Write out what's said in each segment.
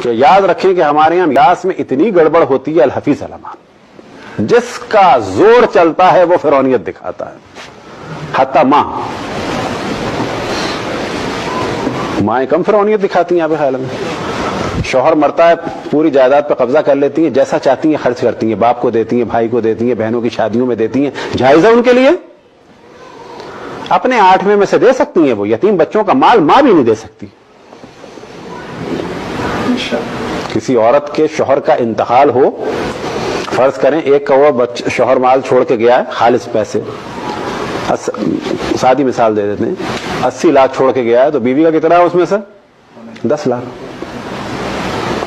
کہ یاد رکھیں کہ ہمارے یہاں میراث میں اتنی گڑبڑ ہوتی ہے، الحفیظ علمان جس کا زور چلتا ہے وہ فرعونیت دکھاتا ہے، حتی مائیں کم فرعونیت دکھاتی ہیں آپ کے خیال میں؟ شوہر مرتا ہے پوری جائیداد پہ قبضہ کر لیتی ہیں، جیسا چاہتی ہیں خرچ کرتی ہیں، باپ کو دیتی ہیں، بھائی کو دیتی ہیں، بہنوں کی شادیوں میں دیتی ہیں، جائز ہے ان کے لیے؟ اپنے 8ویں میں سے دے سکتی ہیں، وہ یتیم بچوں کا مال ماں بھی نہیں دے سکتی۔ کسی عورت کے شوہر کا انتقال ہو، فرض کریں 1 کروڑ شوہر مال چھوڑ کے گیا ہے، خالص پیسے، سادی مثال دے دیتے ہیں، 80 لاکھ چھوڑ کے گیا ہے، تو بیوی کا کتنا ہے اس میں سے؟ 10 لاکھ۔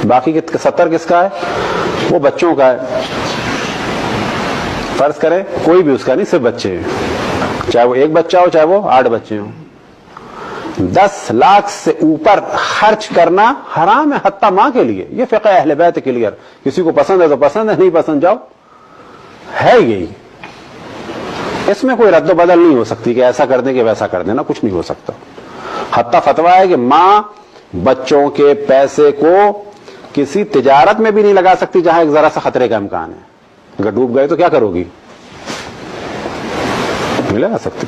باقی 70 کس کا ہے؟ وہ بچوں کا ہے۔ فرض کریں کوئی بھی اس کا نہیں، صرف بچے ہیں، چاہے وہ 1 بچہ ہو چاہے وہ 8 بچے ہوں، 10 لاکھ سے اوپر خرچ کرنا حرام ہے، حتی ماں کے لیے۔ یہ فقہ اہل بیت کلیئر، کسی کو پسند ہے تو پسند ہے، نہیں پسند جاؤ، ہے یہی۔ اس میں کوئی رد و بدل نہیں ہو سکتی کہ ایسا کر دیں کہ ویسا کر دینا، کچھ نہیں ہو سکتا۔ حتی فتویٰ ہے کہ ماں بچوں کے پیسے کو کسی تجارت میں بھی نہیں لگا سکتی جہاں ایک ذرا سا خطرے کا امکان ہے۔ اگر ڈوب گئے تو کیا کرو گی؟ نہیں لگا سکتی،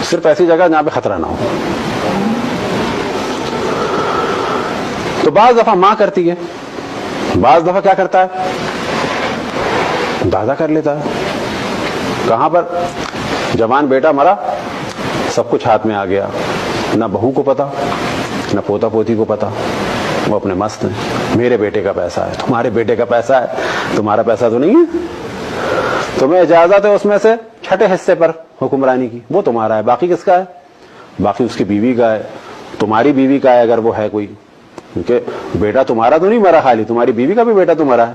صرف ایسی جگہ جہاں پہ خطرہ نہ ہو۔ تو بعض دفعہ ماں کرتی ہے، بعض دفعہ کیا کرتا ہے؟ دادا کر لیتا ہے۔ کہاں پر؟ جوان بیٹا مرا، سب کچھ ہاتھ میں آ گیا، نہ بہو کو پتا نہ پوتا پوتی کو پتا، وہ اپنے مست ہیں، میرے بیٹے کا پیسہ ہے، تمہارے بیٹے کا پیسہ ہے، تمہارا پیسہ تو نہیں ہے، تمہیں اجازت ہے اس میں سے چھٹے حصے پر حکمرانی کی، وہ تمہارا ہے، باقی کس کا ہے؟ باقی اس کی بیوی کا ہے، تمہاری بیوی کا ہے اگر وہ ہے کوئی، کیونکہ بیٹا تمہارا تو نہیں مرا خالی، تمہاری بیوی کا بھی بیٹا تمہارا ہے،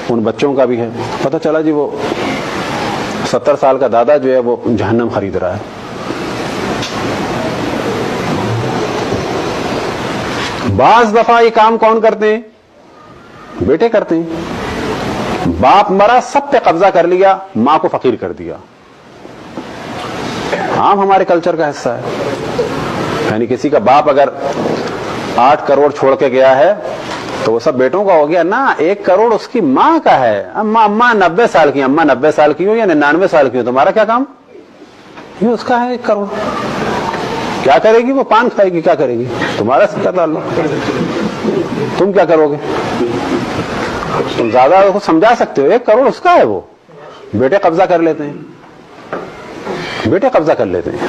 ان بچوں کا بھی ہے۔ پتہ چلا جی وہ 70 سال کا دادا جو ہے وہ جہنم خرید رہا ہے۔ بعض دفعہ یہ کام کون کرتے ہیں؟ بیٹے کرتے ہیں۔ باپ مرا، سب پہ قبضہ کر لیا، ماں کو فقیر کر دیا۔ عام ہمارے کلچر کا حصہ ہے، یعنی کسی کا باپ اگر 8 کروڑ چھوڑ کے گیا ہے تو وہ سب بیٹوں کا ہو گیا نا، 1 کروڑ اس کی ماں کا ہے۔ اماں 90 سال کی، اماں 90 سال کی ہو یا 99 سال کی ہو، تمہارا کیا کام؟ یہ اس کا ہے 1 کروڑ۔ کیا کرے گی وہ؟ پان کھائے گی، کیا کرے گی؟ تمہارا سب کا تعلق، تم کیا کرو گے؟ تم زیادہ کو سمجھا سکتے ہو، 1 کروڑ اس کا ہے، وہ بیٹے قبضہ کر لیتے ہیں، بیٹے قبضہ کر لیتے ہیں۔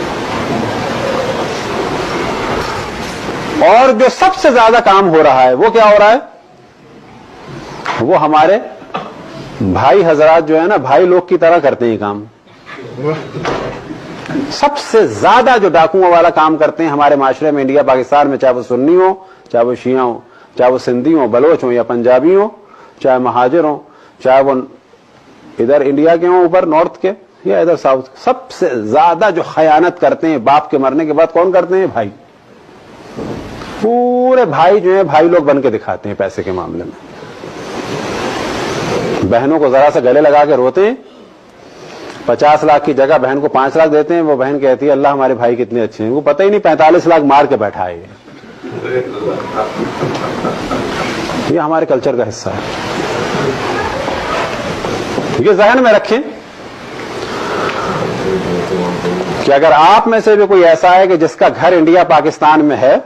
اور جو سب سے زیادہ کام ہو رہا ہے وہ کیا ہو رہا ہے؟ وہ ہمارے بھائی حضرات جو ہے نا، بھائی لوگ کی طرح کرتے ہیں کام۔ سب سے زیادہ جو ڈاکوؤں والا کام کرتے ہیں ہمارے معاشرے میں، انڈیا پاکستان میں، چاہے وہ سنی ہو، چاہے وہ شیعہ ہو، چاہے وہ سندھی ہوں، بلوچ ہوں یا پنجابی ہوں، چاہے مہاجر ہوں، چاہے وہ ادھر انڈیا کے ہوں اوپر نارتھ کے یا ادھر ساؤتھ، سب سے زیادہ جو خیانت کرتے ہیں باپ کے مرنے کے بعد کون کرتے ہیں؟ بھائی۔ پورے بھائی جو ہیں بھائی لوگ بن کے دکھاتے ہیں پیسے کے معاملے میں۔ بہنوں کو ذرا سا گلے لگا کے روتے ہیں، 50 لاکھ کی جگہ بہن کو 5 لاکھ دیتے ہیں، وہ بہن کہتی ہے اللہ ہمارے بھائی کتنے اچھے ہیں، وہ پتہ ہی نہیں 45 لاکھ مار کے بیٹھا ہے۔ یہ ہمارے کلچر کا حصہ ہے، یہ ذہن میں رکھیں کہ اگر آپ میں سے بھی کوئی ایسا ہے کہ جس کا گھر انڈیا پاکستان میں ہے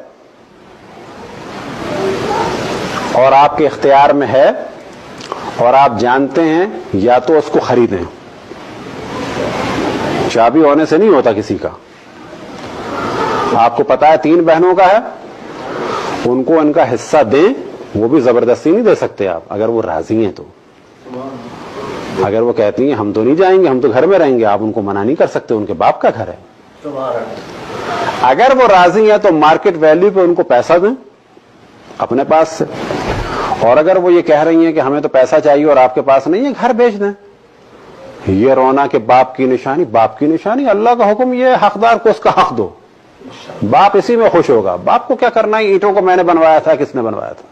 اور آپ کے اختیار میں ہے اور آپ جانتے ہیں، یا تو اس کو خریدیں، چابی ہونے سے نہیں ہوتا کسی کا۔ آپ کو پتا ہے 3 بہنوں کا ہے، ان کو ان کا حصہ دیں، وہ بھی زبردستی نہیں دے سکتے آپ، اگر وہ راضی ہیں تو۔ اگر وہ کہتی ہیں ہم تو نہیں جائیں گے، ہم تو گھر میں رہیں گے، آپ ان کو منع نہیں کر سکتے، ان کے باپ کا گھر ہے۔ اگر وہ راضی ہیں تو مارکیٹ ویلیو پہ ان کو پیسہ دیں اپنے پاس سے، اور اگر وہ یہ کہہ رہی ہیں کہ ہمیں تو پیسہ چاہیے اور آپ کے پاس نہیں ہے، گھر بیچ دیں۔ یہ رونا کہ باپ کی نشانی، باپ کی نشانی، اللہ کا حکم یہ ہے حقدار کو اس کا حق دو، باپ اسی میں خوش ہوگا۔ باپ کو کیا کرنا ہے؟ اینٹوں کو میں نے بنوایا تھا، کس نے بنوایا تھا؟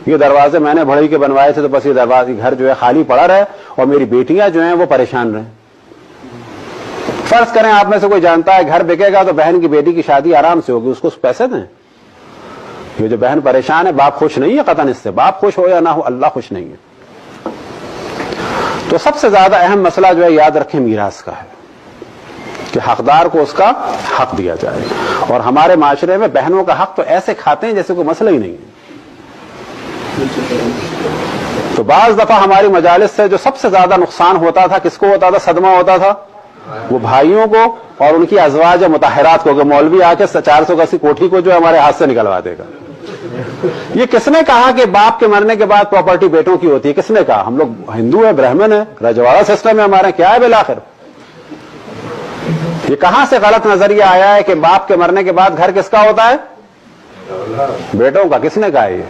یہ دروازے میں نے بڑھئی کے بنوائے تھے، تو بس یہ دروازے گھر جو ہے خالی پڑا رہے اور میری بیٹیاں جو ہیں وہ پریشان رہیں۔ فرض کریں آپ میں سے کوئی جانتا ہے گھر بکے گا تو بہن کی بیٹی کی شادی آرام سے ہوگی، اس کو پیسے دیں، یہ جو بہن پریشان ہے باپ خوش نہیں ہے قطعاً اس سے, باپ خوش ہو یا نہ ہو اللہ خوش نہیں ہے. تو سب سے زیادہ اہم مسئلہ جو ہے یاد رکھیں میراث کا ہے کہ حقدار کو اس کا حق دیا جائے. اور ہمارے معاشرے میں بہنوں کا حق تو ایسے کھاتے ہیں جیسے کوئی مسئلہ ہی نہیں ہے. تو بعض دفعہ ہماری مجالس سے جو سب سے زیادہ نقصان ہوتا تھا کس کو ہوتا تھا, صدمہ ہوتا تھا, وہ بھائیوں کو اور ان کی ازواج مطہرات کو, کہ مولوی آ کے 480 کوٹھی کو جو ہمارے ہاتھ سے نکلوا دے گا. یہ کس نے کہا کہ باپ کے مرنے کے بعد پراپرٹی بیٹوں کی ہوتی ہے؟ کس نے کہا؟ ہم لوگ ہندو ہیں, برہمن ہیں, رجواڑا سسٹم ہے ہمارے, کیا ہے بالآخر؟ یہ کہاں سے غلط نظریہ آیا ہے کہ باپ کے مرنے کے بعد گھر کس کا ہوتا ہے؟ بیٹوں کا. کس نے کہا ہے؟ یہ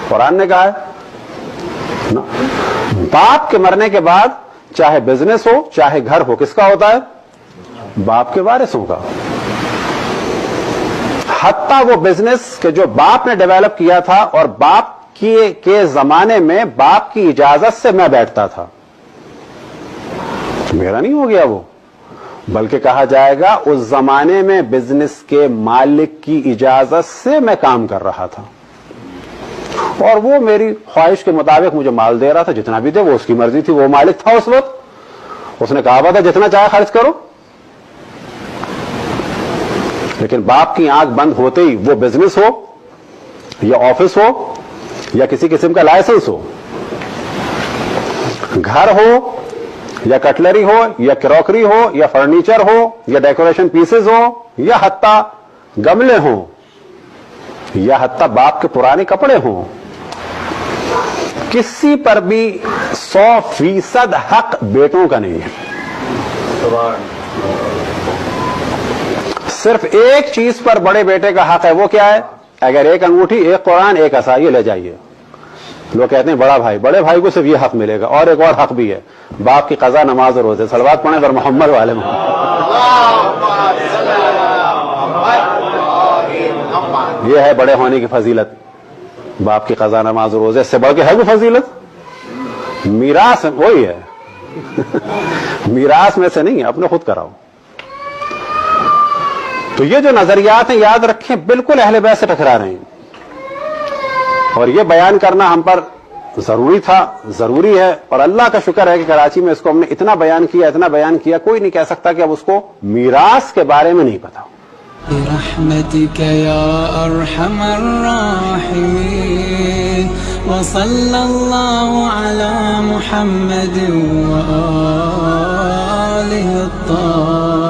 قرآن نے کہا ہے. باپ کے مرنے کے بعد چاہے بزنس ہو چاہے گھر ہو, کس کا ہوتا ہے؟ باپ کے وارثوں کا. حتیٰ وہ بزنس کہ جو باپ نے ڈیولپ کیا تھا اور باپ کے زمانے میں باپ کی اجازت سے میں بیٹھتا تھا, میرا نہیں ہو گیا وہ, بلکہ کہا جائے گا اس زمانے میں بزنس کے مالک کی اجازت سے میں کام کر رہا تھا, اور وہ میری خواہش کے مطابق مجھے مال دے رہا تھا. جتنا بھی دے وہ اس کی مرضی تھی, وہ مالک تھا اس وقت, اس نے کہا تھا جتنا چاہے خرچ کرو. لیکن باپ کی آنکھ بند ہوتے ہی وہ بزنس ہو یا آفس ہو یا کسی قسم کا لائسنس ہو, گھر ہو یا کٹلری ہو یا کراکری ہو یا فرنیچر ہو یا ڈیکوریشن پیسز ہو یا حتیٰ گملے ہوں یا حتیٰ باپ کے پرانے کپڑے ہوں, کسی پر بھی 100% حق بیٹوں کا نہیں ہے. صرف ایک چیز پر بڑے بیٹے کا حق ہے, وہ کیا ہے؟ اگر ایک انگوٹھی, ایک قرآن, ایک عصا, یہ لے جائیے. لوگ کہتے ہیں بڑا بھائی, بڑے بھائی کو صرف یہ حق ملے گا. اور ایک اور حق بھی ہے, باپ کی قضا, نماز اور روزے. صلوات پڑھیں پر محمد والے محمد. یہ ہے بڑے ہونے کی فضیلت, باپ کی قضا, نماز اور روزے. اس سے بڑھ کے ہے وہ فضیلت؟ میراث وہی ہے. میراث میں سے نہیں ہے, اپنے خود کراؤ. تو یہ جو نظریات ہیں یاد رکھیں بالکل اہل بیت سے ٹکرا رہے ہیں, اور یہ بیان کرنا ہم پر ضروری تھا, ضروری ہے. اور اللہ کا شکر ہے کہ کراچی میں اس کو ہم نے اتنا بیان کیا, کوئی نہیں کہہ سکتا کہ اب اس کو میراث کے بارے میں نہیں پتا. برحمتك يا أرحم الراحمين وصلى الله على محمد وآله الطاهرين.